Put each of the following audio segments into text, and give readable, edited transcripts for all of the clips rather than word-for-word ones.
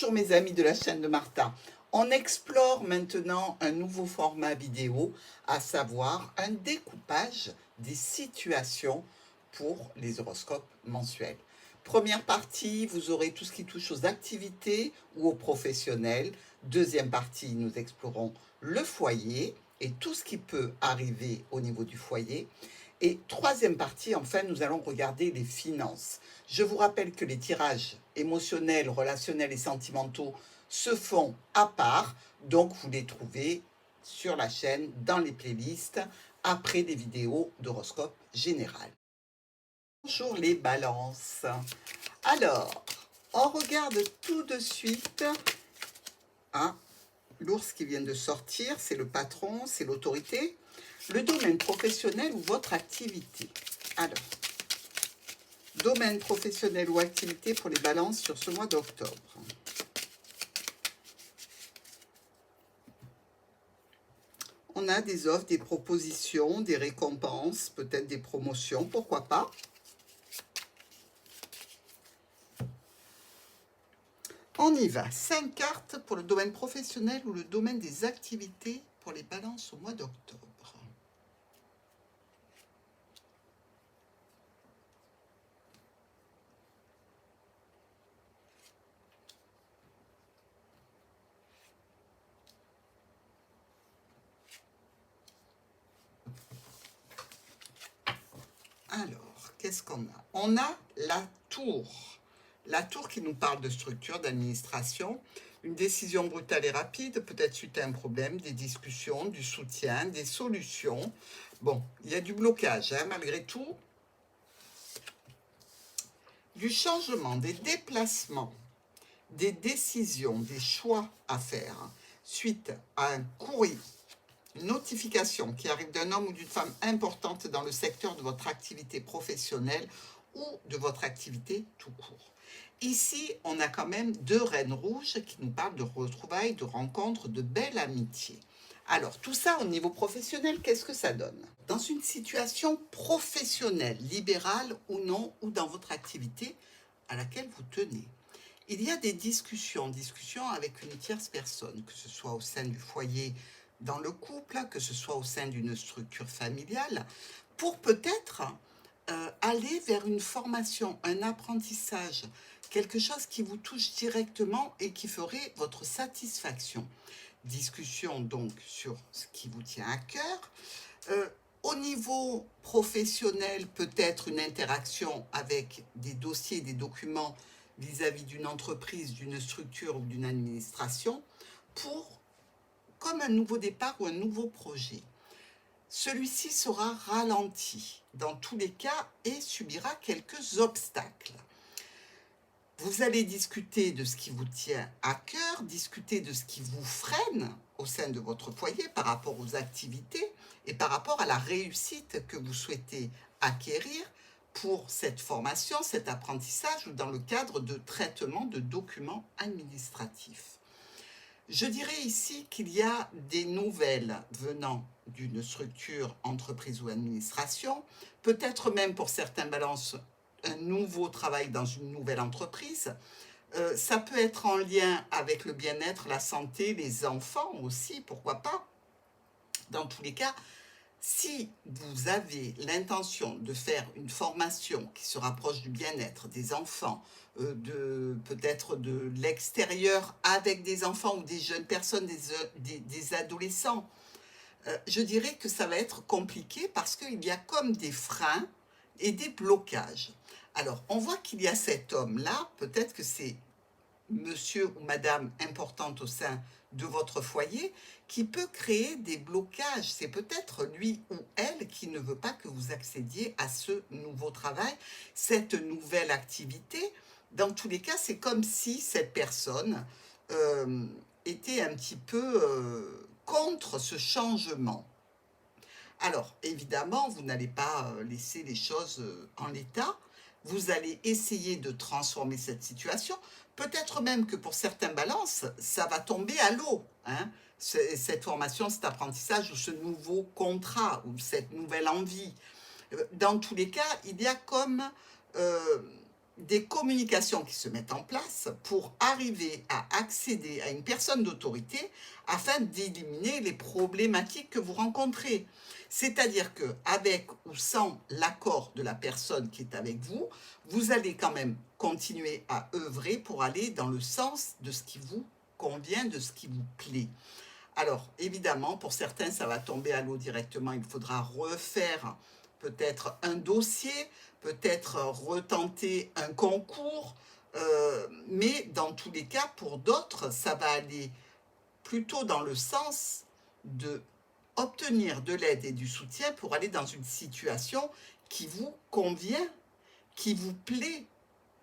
Bonjour mes amis de la chaîne de Martha. On explore maintenant un nouveau format vidéo, à savoir un découpage des situations pour les horoscopes mensuels. Première partie, vous aurez tout ce qui touche aux activités ou aux professionnels. Deuxième partie, nous explorons le foyer et tout ce qui peut arriver au niveau du foyer. Et troisième partie, enfin, nous allons regarder les finances. Je vous rappelle que les tirages émotionnels, relationnels et sentimentaux se font à part, donc vous les trouvez sur la chaîne, dans les playlists, après des vidéos d'horoscope général. Bonjour les balances. Alors, on regarde tout de suite l'ours qui vient de sortir, c'est le patron, c'est l'autorité, le domaine professionnel ou votre activité. Alors, domaine professionnel ou activité pour les balances sur ce mois d'octobre. On a des offres, des propositions, des récompenses, peut-être des promotions, pourquoi pas. On y va. 5 cartes pour le domaine professionnel ou le domaine des activités pour les balances au mois d'octobre. Alors, qu'est-ce qu'on a? On a la tour. La tour qui nous parle de structure, d'administration, une décision brutale et rapide, peut-être suite à un problème, des discussions, du soutien, des solutions. Bon, il y a du blocage, hein, malgré tout. Du changement, des déplacements, des décisions, des choix à faire, suite à un courrier, une notification qui arrive d'un homme ou d'une femme importante dans le secteur de votre activité professionnelle ou de votre activité tout court. Ici, on a quand même 2 reines rouges qui nous parlent de retrouvailles, de rencontres, de belle amitié. Alors, tout ça au niveau professionnel, qu'est-ce que ça donne? Dans une situation professionnelle, libérale ou non, ou dans votre activité à laquelle vous tenez, il y a des discussions avec une tierce personne, que ce soit au sein du foyer, dans le couple, que ce soit au sein d'une structure familiale, pour peut-être aller vers une formation, un apprentissage, quelque chose qui vous touche directement et qui ferait votre satisfaction. Discussion donc sur ce qui vous tient à cœur. Au niveau professionnel, peut-être une interaction avec des dossiers, des documents vis-à-vis d'une entreprise, d'une structure ou d'une administration, comme un nouveau départ ou un nouveau projet. Celui-ci sera ralenti dans tous les cas et subira quelques obstacles. Vous allez discuter de ce qui vous tient à cœur, discuter de ce qui vous freine au sein de votre foyer par rapport aux activités et par rapport à la réussite que vous souhaitez acquérir pour cette formation, cet apprentissage ou dans le cadre de traitement de documents administratifs. Je dirais ici qu'il y a des nouvelles venant d'une structure, entreprise ou administration, peut-être même pour certains balances, un nouveau travail dans une nouvelle entreprise. Ça peut être en lien avec le bien-être, la santé, les enfants aussi, pourquoi pas. Dans tous les cas, si vous avez l'intention de faire une formation qui se rapproche du bien-être des enfants, peut-être de l'extérieur avec des enfants ou des jeunes personnes, des adolescents, je dirais que ça va être compliqué parce qu'il y a comme des freins et des blocages. Alors, on voit qu'il y a cet homme-là, peut-être que c'est monsieur ou madame importante au sein de votre foyer, qui peut créer des blocages. C'est peut-être lui ou elle qui ne veut pas que vous accédiez à ce nouveau travail, cette nouvelle activité. Dans tous les cas, c'est comme si cette personne était un petit peu contre ce changement. Alors, évidemment, vous n'allez pas laisser les choses en l'état. Vous allez essayer de transformer cette situation. Peut-être même que pour certains balances, ça va tomber à l'eau, hein, cette formation, cet apprentissage ou ce nouveau contrat ou cette nouvelle envie. Dans tous les cas, il y a comme des communications qui se mettent en place pour arriver à accéder à une personne d'autorité afin d'éliminer les problématiques que vous rencontrez. C'est-à-dire qu'avec ou sans l'accord de la personne qui est avec vous, vous allez quand même continuer à œuvrer pour aller dans le sens de ce qui vous convient, de ce qui vous plaît. Alors, évidemment, pour certains, ça va tomber à l'eau directement. Il faudra refaire peut-être un dossier, peut-être retenter un concours, mais dans tous les cas, pour d'autres, ça va aller plutôt dans le sens de obtenir de l'aide et du soutien pour aller dans une situation qui vous convient, qui vous plaît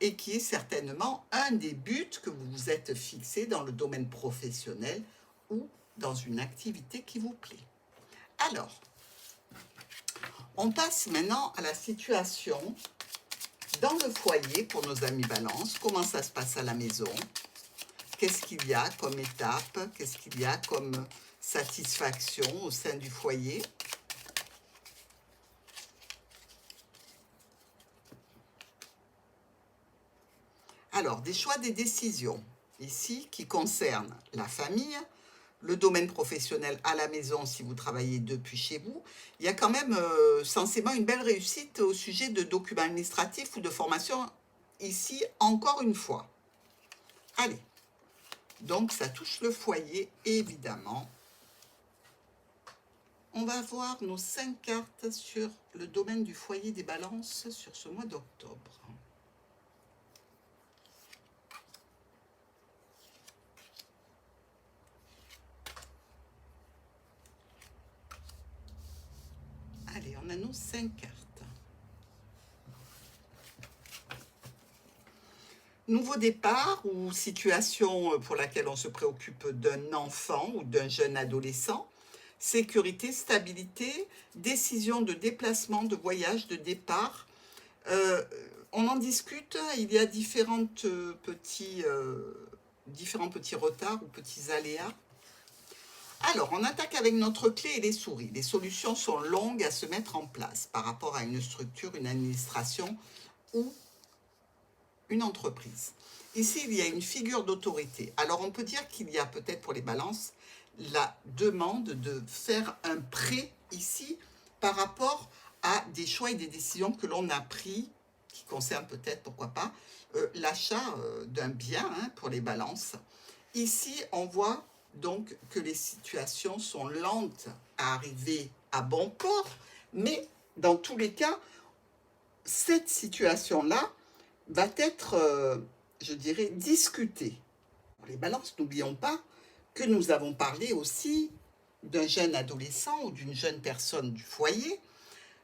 et qui est certainement un des buts que vous vous êtes fixé dans le domaine professionnel ou dans une activité qui vous plaît. Alors, on passe maintenant à la situation dans le foyer pour nos amis Balance. Comment ça se passe à la maison? Qu'est-ce qu'il y a comme étape? Qu'est-ce qu'il y a comme satisfaction au sein du foyer? Alors, des choix, des décisions, ici, qui concernent la famille, le domaine professionnel à la maison si vous travaillez depuis chez vous. Il y a quand même censément une belle réussite au sujet de documents administratifs ou de formation, ici, encore une fois. Allez, donc ça touche le foyer, évidemment. On va voir nos 5 cartes sur le domaine du foyer des balances sur ce mois d'octobre. Allez, on a nos 5 cartes. Nouveau départ ou situation pour laquelle on se préoccupe d'un enfant ou d'un jeune adolescent. Sécurité, stabilité, décision de déplacement, de voyage, de départ. On en discute, il y a différents petits retards ou petits aléas. Alors, on attaque avec notre clé et les souris. Les solutions sont longues à se mettre en place par rapport à une structure, une administration ou une entreprise. Ici, il y a une figure d'autorité. Alors, on peut dire qu'il y a peut-être pour les balances la demande de faire un prêt ici par rapport à des choix et des décisions que l'on a pris, qui concernent peut-être, pourquoi pas, l'achat d'un bien pour les balances. Ici, on voit donc que les situations sont lentes à arriver à bon port, mais dans tous les cas, cette situation-là va être, je dirais, discutée. Pour les balances, n'oublions pas que nous avons parlé aussi d'un jeune adolescent ou d'une jeune personne du foyer.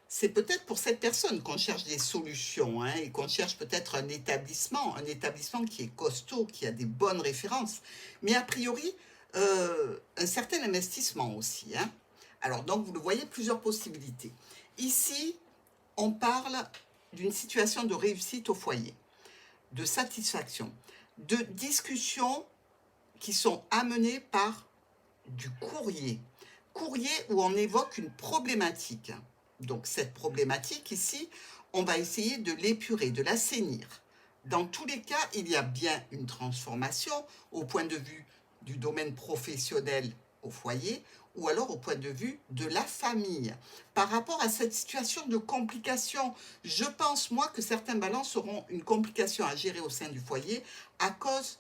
C'est peut-être pour cette personne qu'on cherche des solutions et qu'on cherche peut-être un établissement qui est costaud, qui a des bonnes références, mais a priori, un certain investissement aussi. Alors, donc, vous le voyez, plusieurs possibilités. Ici, on parle d'une situation de réussite au foyer, de satisfaction, de discussions qui sont amenées par du courrier. Courrier où on évoque une problématique. Donc cette problématique ici, on va essayer de l'épurer, de l'assainir. Dans tous les cas, il y a bien une transformation au point de vue du domaine professionnel au foyer ou alors au point de vue de la famille. Par rapport à cette situation de complication, je pense moi que certains balances auront une complication à gérer au sein du foyer à cause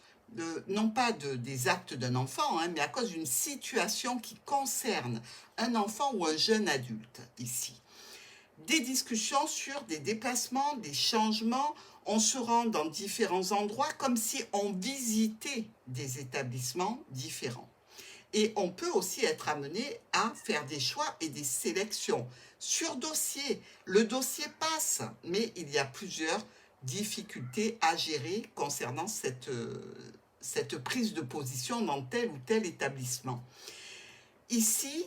non pas des actes d'un enfant, mais à cause d'une situation qui concerne un enfant ou un jeune adulte ici. Des discussions sur des déplacements, des changements, on se rend dans différents endroits comme si on visitait des établissements différents. Et on peut aussi être amené à faire des choix et des sélections sur dossier. Le dossier passe, mais il y a plusieurs difficultés à gérer concernant cette prise de position dans tel ou tel établissement. Ici,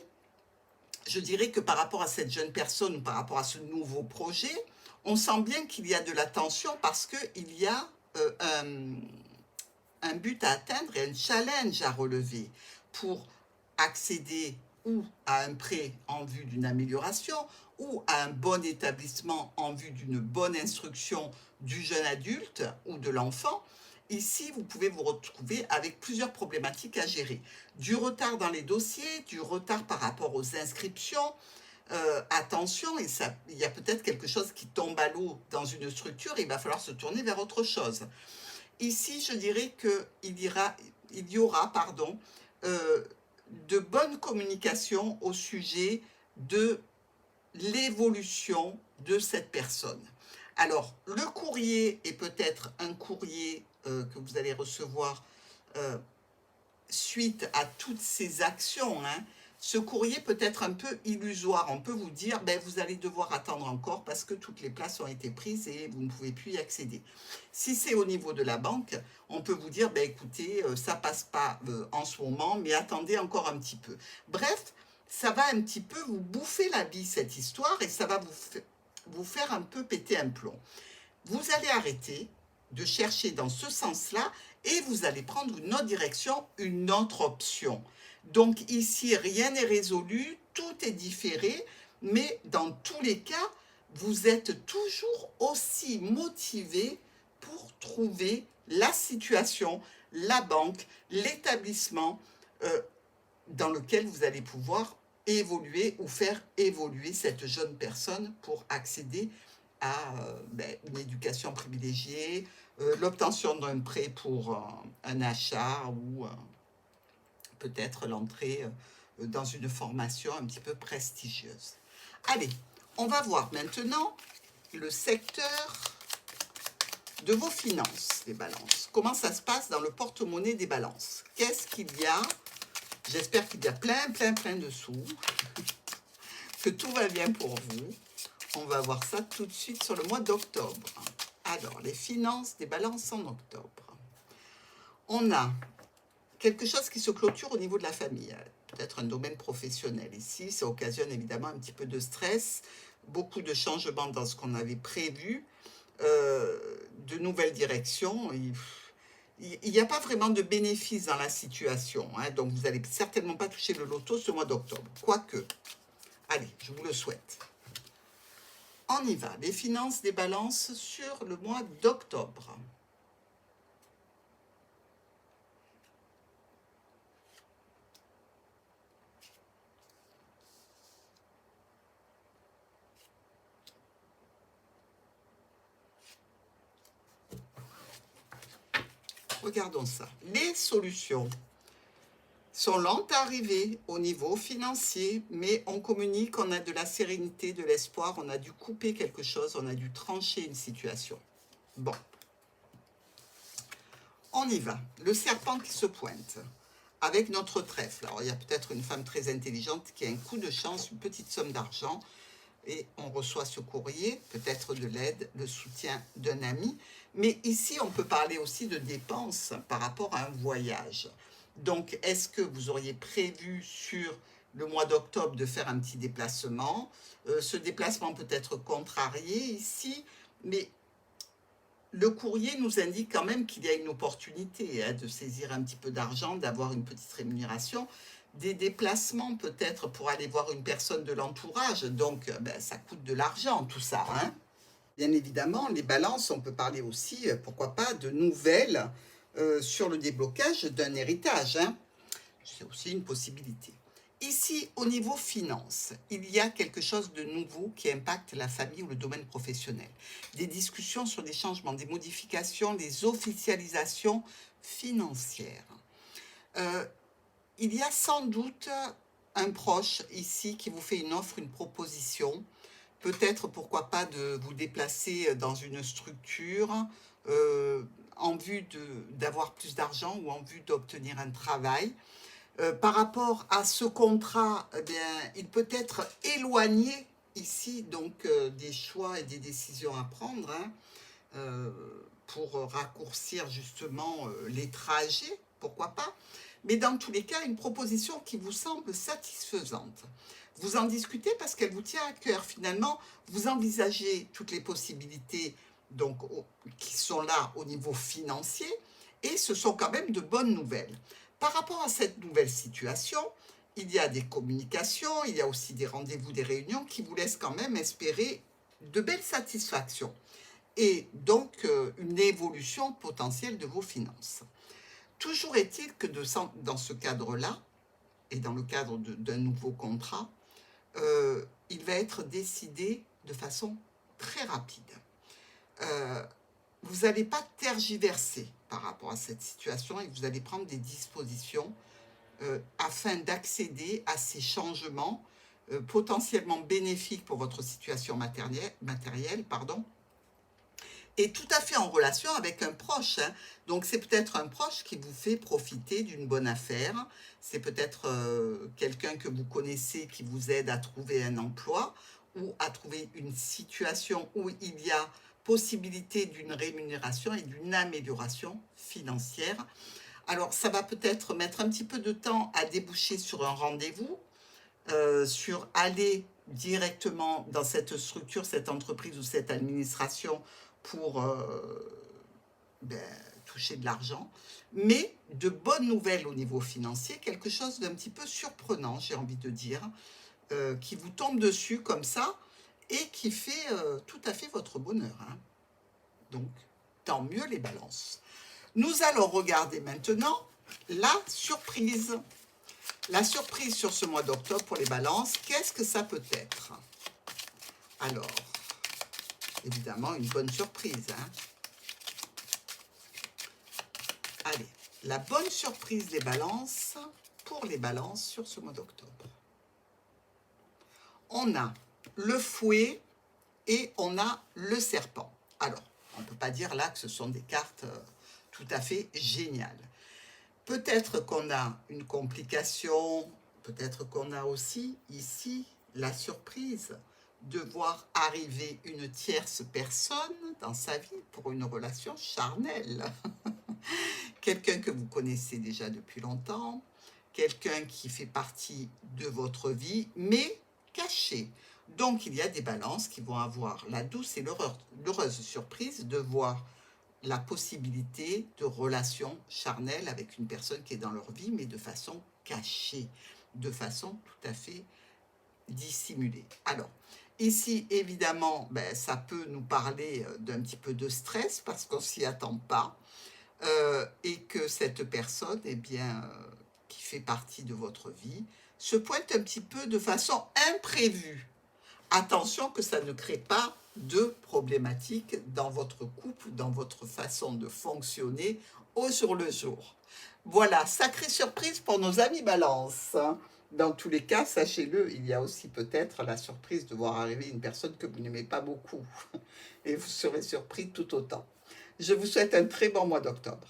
je dirais que par rapport à cette jeune personne, par rapport à ce nouveau projet, on sent bien qu'il y a de la tension parce qu'il y a un but à atteindre et un challenge à relever pour accéder ou à un prêt en vue d'une amélioration, ou à un bon établissement en vue d'une bonne instruction du jeune adulte ou de l'enfant, ici, vous pouvez vous retrouver avec plusieurs problématiques à gérer. Du retard dans les dossiers, du retard par rapport aux inscriptions. Attention, il y a peut-être quelque chose qui tombe à l'eau dans une structure, et il va falloir se tourner vers autre chose. Ici, je dirais qu'il y aura de bonnes communications au sujet de l'évolution de cette personne. Alors, le courrier est peut-être un courrier que vous allez recevoir suite à toutes ces actions. Ce courrier peut être un peu illusoire. On peut vous dire, vous allez devoir attendre encore parce que toutes les places ont été prises et vous ne pouvez plus y accéder. Si c'est au niveau de la banque, on peut vous dire, écoutez, ça passe pas en ce moment, mais attendez encore un petit peu. Bref, ça va un petit peu vous bouffer la bille, cette histoire, et ça va vous faire un peu péter un plomb. Vous allez arrêter de chercher dans ce sens-là et vous allez prendre une autre direction, une autre option. Donc ici, rien n'est résolu, tout est différé, mais dans tous les cas, vous êtes toujours aussi motivé pour trouver la situation, la banque, l'établissement dans lequel vous allez pouvoir évoluer ou faire évoluer cette jeune personne pour accéder à une éducation privilégiée, l'obtention d'un prêt pour un achat ou peut-être l'entrée dans une formation un petit peu prestigieuse. Allez, on va voir maintenant le secteur de vos finances, les balances. Comment ça se passe dans le porte-monnaie des balances? Qu'est-ce qu'il y a? J'espère qu'il y a plein de sous, que tout va bien pour vous. On va voir ça tout de suite sur le mois d'octobre. Alors, les finances des balances en octobre. On a quelque chose qui se clôture au niveau de la famille, peut-être un domaine professionnel. Ici, ça occasionne évidemment un petit peu de stress, beaucoup de changements dans ce qu'on avait prévu, de nouvelles directions. Il n'y a pas vraiment de bénéfice dans la situation, donc vous n'allez certainement pas toucher le loto ce mois d'octobre. Quoique, allez, je vous le souhaite. On y va, les finances des balances sur le mois d'octobre. Regardons ça. Les solutions sont lentes à arriver au niveau financier, mais on communique, on a de la sérénité, de l'espoir, on a dû couper quelque chose, on a dû trancher une situation. Bon, on y va. Le serpent qui se pointe avec notre trèfle. Alors, il y a peut-être une femme très intelligente qui a un coup de chance, une petite somme d'argent, et on reçoit ce courrier, peut-être de l'aide, le soutien d'un ami. Mais ici, on peut parler aussi de dépenses par rapport à un voyage. Donc, est-ce que vous auriez prévu sur le mois d'octobre de faire un petit déplacement? Ce déplacement peut être contrarié ici, mais le courrier nous indique quand même qu'il y a une opportunité de saisir un petit peu d'argent, d'avoir une petite rémunération, des déplacements peut-être pour aller voir une personne de l'entourage, donc ça coûte de l'argent tout ça. Bien évidemment, les balances, on peut parler aussi, pourquoi pas, de nouvelles sur le déblocage d'un héritage. C'est aussi une possibilité. Ici, au niveau finance, il y a quelque chose de nouveau qui impacte la famille ou le domaine professionnel. Des discussions sur des changements, des modifications, des officialisations financières. Il y a sans doute un proche ici qui vous fait une offre, une proposition. Peut-être, pourquoi pas, de vous déplacer dans une structure en vue d'avoir plus d'argent ou en vue d'obtenir un travail. Par rapport à ce contrat, il peut être éloigné ici, donc des choix et des décisions à prendre pour raccourcir justement les trajets, pourquoi pas. Mais dans tous les cas, une proposition qui vous semble satisfaisante. Vous en discutez parce qu'elle vous tient à cœur. Finalement, vous envisagez toutes les possibilités donc, qui sont là au niveau financier et ce sont quand même de bonnes nouvelles. Par rapport à cette nouvelle situation, il y a des communications, il y a aussi des rendez-vous, des réunions qui vous laissent quand même espérer de belles satisfactions et donc une évolution potentielle de vos finances. Toujours est-il que dans ce cadre-là, et dans le cadre d'un nouveau contrat, il va être décidé de façon très rapide. Vous n'allez pas tergiverser par rapport à cette situation et vous allez prendre des dispositions afin d'accéder à ces changements potentiellement bénéfiques pour votre situation matérielle, et tout à fait en relation avec un proche. Hein. Donc c'est peut-être un proche qui vous fait profiter d'une bonne affaire, c'est peut-être quelqu'un que vous connaissez qui vous aide à trouver un emploi ou à trouver une situation où il y a possibilité d'une rémunération et d'une amélioration financière. Alors ça va peut-être mettre un petit peu de temps à déboucher sur un rendez-vous, sur aller directement dans cette structure, cette entreprise ou cette administration pour toucher de l'argent, mais de bonnes nouvelles au niveau financier, quelque chose d'un petit peu surprenant, j'ai envie de dire, qui vous tombe dessus comme ça et qui fait tout à fait votre bonheur. Hein. Donc, tant mieux les balances. Nous allons regarder maintenant la surprise. La surprise sur ce mois d'octobre pour les balances, qu'est-ce que ça peut être? Alors, évidemment, une bonne surprise. Hein. Allez, la bonne surprise des balances, pour les balances sur ce mois d'octobre. On a le fouet et on a le serpent. Alors, on ne peut pas dire là que ce sont des cartes tout à fait géniales. Peut-être qu'on a une complication, peut-être qu'on a aussi ici la surprise de voir arriver une tierce personne dans sa vie pour une relation charnelle. Quelqu'un que vous connaissez déjà depuis longtemps, quelqu'un qui fait partie de votre vie, mais caché. Donc il y a des balances qui vont avoir la douce et l'heureuse surprise de voir la possibilité de relations charnelles avec une personne qui est dans leur vie, mais de façon cachée, de façon tout à fait dissimulée. Alors, ici, évidemment, ça peut nous parler d'un petit peu de stress parce qu'on ne s'y attend pas et que cette personne, qui fait partie de votre vie, se pointe un petit peu de façon imprévue. Attention que ça ne crée pas de problématiques dans votre couple, dans votre façon de fonctionner au jour le jour. Voilà, sacrée surprise pour nos amis Balance. Dans tous les cas, sachez-le, il y a aussi peut-être la surprise de voir arriver une personne que vous n'aimez pas beaucoup. Et vous serez surpris tout autant. Je vous souhaite un très bon mois d'octobre.